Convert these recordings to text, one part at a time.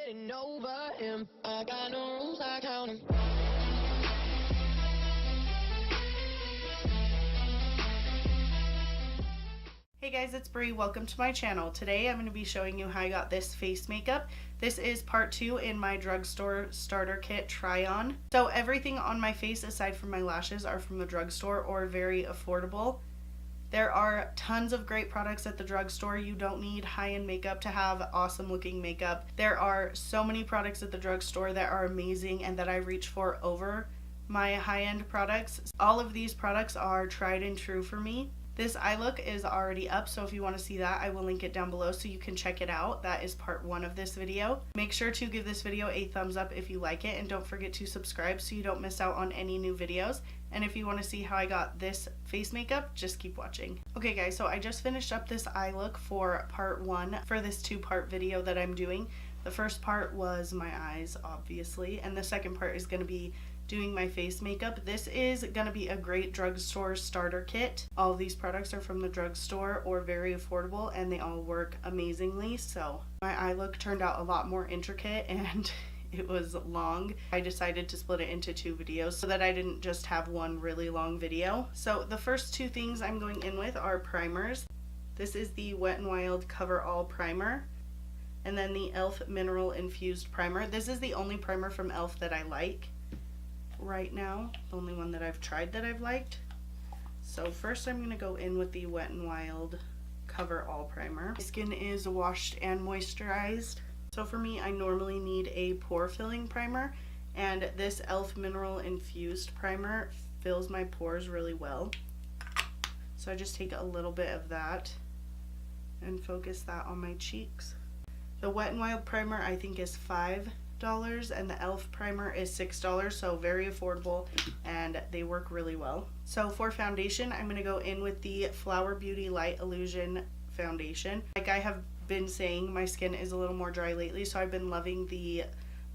getting over him. I got no rules, I count 'em. Hey guys, it's Bree. Welcome to my channel. Today I'm going to be showing you how I got this face makeup. This is part 2 in my drugstore starter kit try-on. So everything on my face aside from my lashes are from the drugstore or very affordable. There are tons of great products at the drugstore. You don't need high-end makeup to have awesome looking makeup. There are so many products at the drugstore that are amazing and that I reach for over my high-end products. All of these products are tried and true for me. This eye look is already up, so if you want to see that, I will link it down below so you can check it out. That is part 1 of this video. Make sure to give this video a thumbs up if you like it, and don't forget to subscribe so you don't miss out on any new videos. And if you want to see how I got this face makeup, just keep watching. Okay guys, so I just finished up this eye look for part 1 for this 2-part video that I'm doing. The first part was my eyes, obviously, and the second part is going to be doing my face makeup. This is gonna be a great drugstore starter kit. All of these products are from the drugstore or very affordable, and they all work amazingly. So my eye look turned out a lot more intricate and it was long. I decided to split it into 2 videos so that I didn't just have one really long video. So the first 2 things I'm going in with are primers. This is the Wet n Wild Coverall primer, and then the e.l.f. Mineral Infused primer. This is the only primer from e.l.f. that I like right now, the only one that I've tried that I've liked. So first I'm going to go in with the Wet n Wild Coverall primer. My skin is washed and moisturized, so for me I normally need a pore filling primer, and this e.l.f. Mineral Infused primer fills my pores really well. So I just take a little bit of that and focus that on my cheeks. The Wet n Wild primer I think is $5 and the e.l.f. primer is $6, so very affordable and they work really well. So for foundation, I'm going to go in with the Flower Beauty Light Illusion foundation. Like I have been saying, my skin is a little more dry lately, so I've been loving the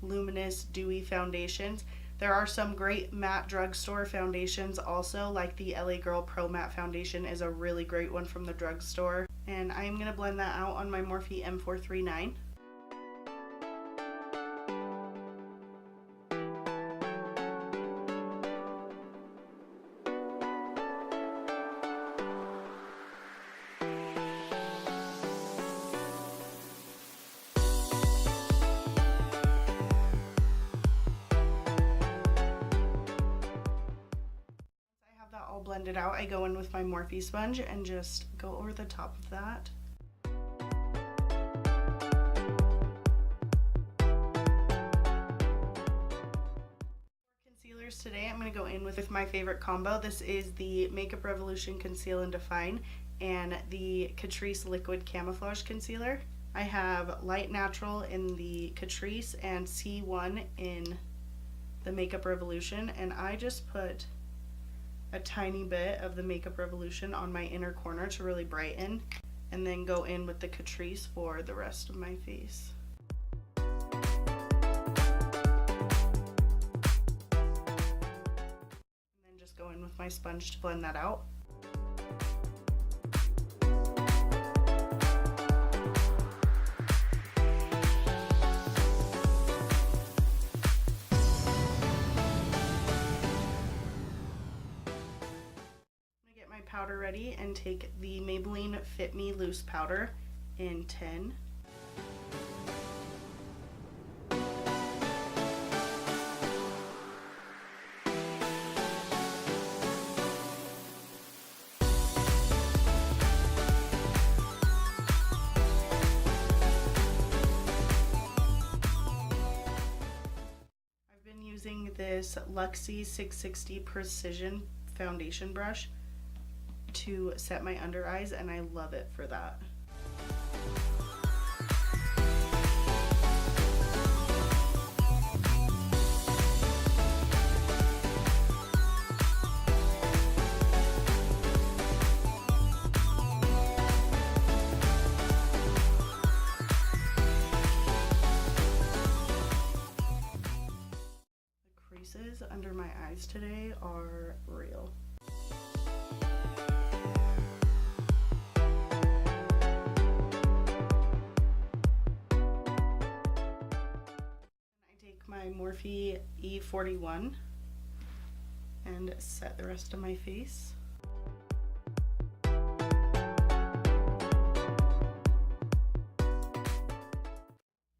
luminous dewy foundations. There are some great matte drugstore foundations also, like the LA Girl Pro Matte foundation is a really great one from the drugstore, and I am going to blend that out on my Morphe M439. Blended out, I go in with my Morphe sponge and just go over the top of that. For concealers today, I'm going to go in with my favorite combo. This is the Makeup Revolution Conceal and Define and the Catrice Liquid Camouflage Concealer. I have Light Natural in the Catrice and C1 in the Makeup Revolution, and I just put a tiny bit of the Makeup Revolution on my inner corner to really brighten, and then go in with the Catrice for the rest of my face. And then just go in with my sponge to blend that out. Powder ready and take the Maybelline Fit Me Loose Powder in 10. I've been using this Luxie 660 Precision foundation brush to set my under eyes, and I love it for that. The creases under my eyes today are real. my Morphe E41 and set the rest of my face.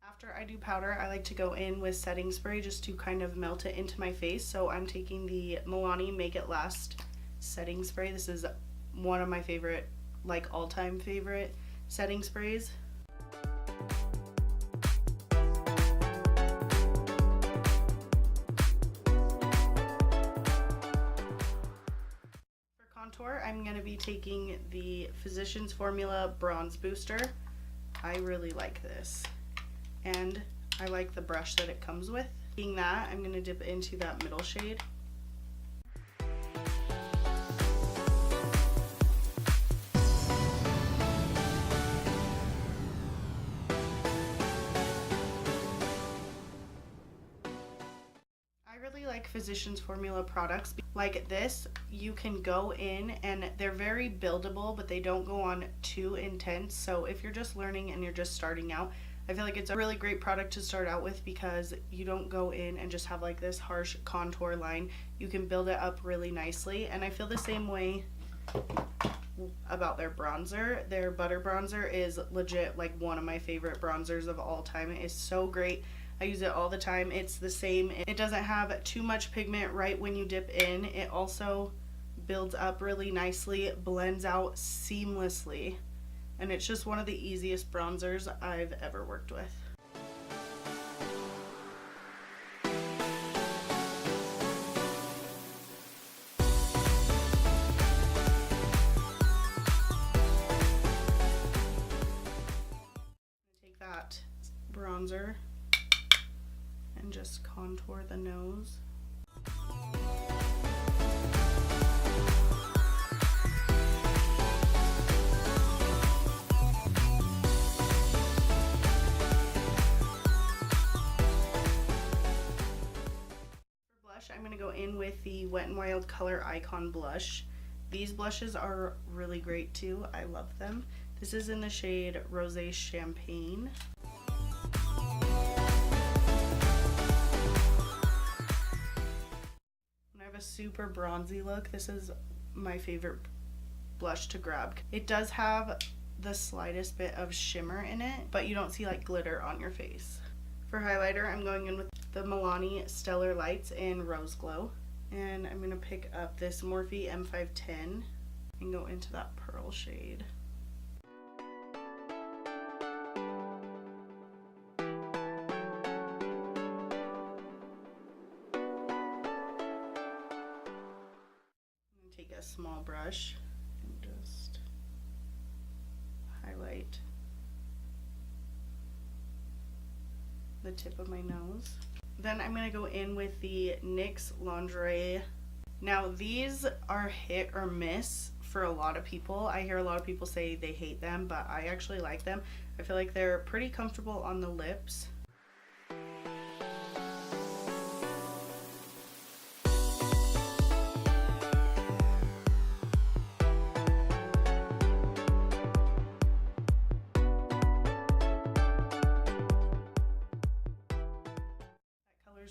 After I do powder, I like to go in with setting spray just to kind of melt it into my face. So I'm taking the Milani Make It Last setting spray. This is one of my favorite, like all-time favorite setting sprays. For contour, I'm going to be taking the Physicians Formula Bronze Booster. I really like this, and I like the brush that it comes with. Taking that, I'm going to dip into that middle shade. I really like Physicians Formula products. Like this, you can go in and they're very buildable, but they don't go on too intense. So if you're just learning and you're just starting out, I feel like it's a really great product to start out with because you don't go in and just have like this harsh contour line. You can build it up really nicely, and I feel the same way about their bronzer. Their butter bronzer is legit like one of my favorite bronzers of all time. It is so great. I use it all the time. It's the same. It doesn't have too much pigment right when you dip in. It also builds up really nicely, blends out seamlessly. And it's just one of the easiest bronzers I've ever worked with. Take that bronzer and just contour the nose. I'm going to go in with the Wet n Wild Color Icon blush. These blushes are really great too. I love them. This is in the shade Rosé Champagne. When I have a super bronzy look, this is my favorite blush to grab. It does have the slightest bit of shimmer in it, but you don't see like glitter on your face. For highlighter, I'm going in with the Milani Stellar Lights in Rose Glow. And I'm going to pick up this Morphe M510 and go into that pearl shade. I'm going to take a small brush and just highlight the tip of my nose. Then I'm going to go in with the NYX Lingerie. Now these are hit or miss for a lot of people. I hear a lot of people say they hate them, but I actually like them. I feel like they're pretty comfortable on the lips.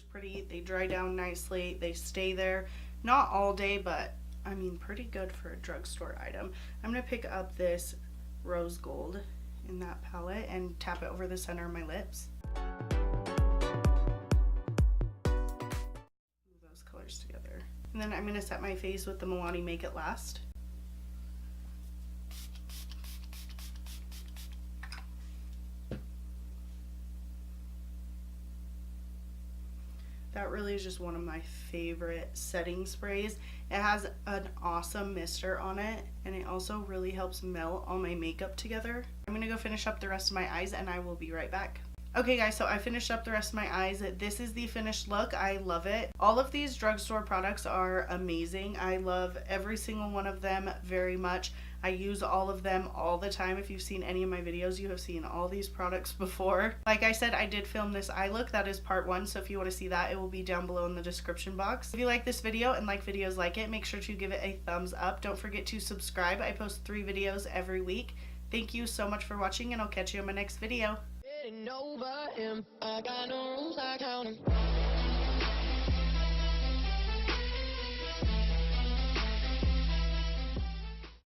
Pretty, they dry down nicely, they stay there, not all day, but I mean pretty good for a drugstore item. I'm going to pick up this rose gold in that palette and tap it over the center of my lips. Move those colors together. And then I'm going to set my face with the Milani Make It Last. That really is just one of my favorite setting sprays. It has an awesome mister on it, and it also really helps melt all my makeup together. I'm gonna go finish up the rest of my eyes and I will be right back. Okay guys, so I finished up the rest of my eyes. This is the finished look. I love it. All of these drugstore products are amazing. I love every single one of them very much. I use all of them all the time. If you've seen any of my videos, you have seen all these products before. Like I said, I did film this eye look. That is part 1, so if you want to see that, it will be down below in the description box. If you like this video and like videos like it, make sure to give it a thumbs up. Don't forget to subscribe. I post 3 videos every week. Thank you so much for watching, and I'll catch you in my next video. Over him, I got no rules, I count 'em.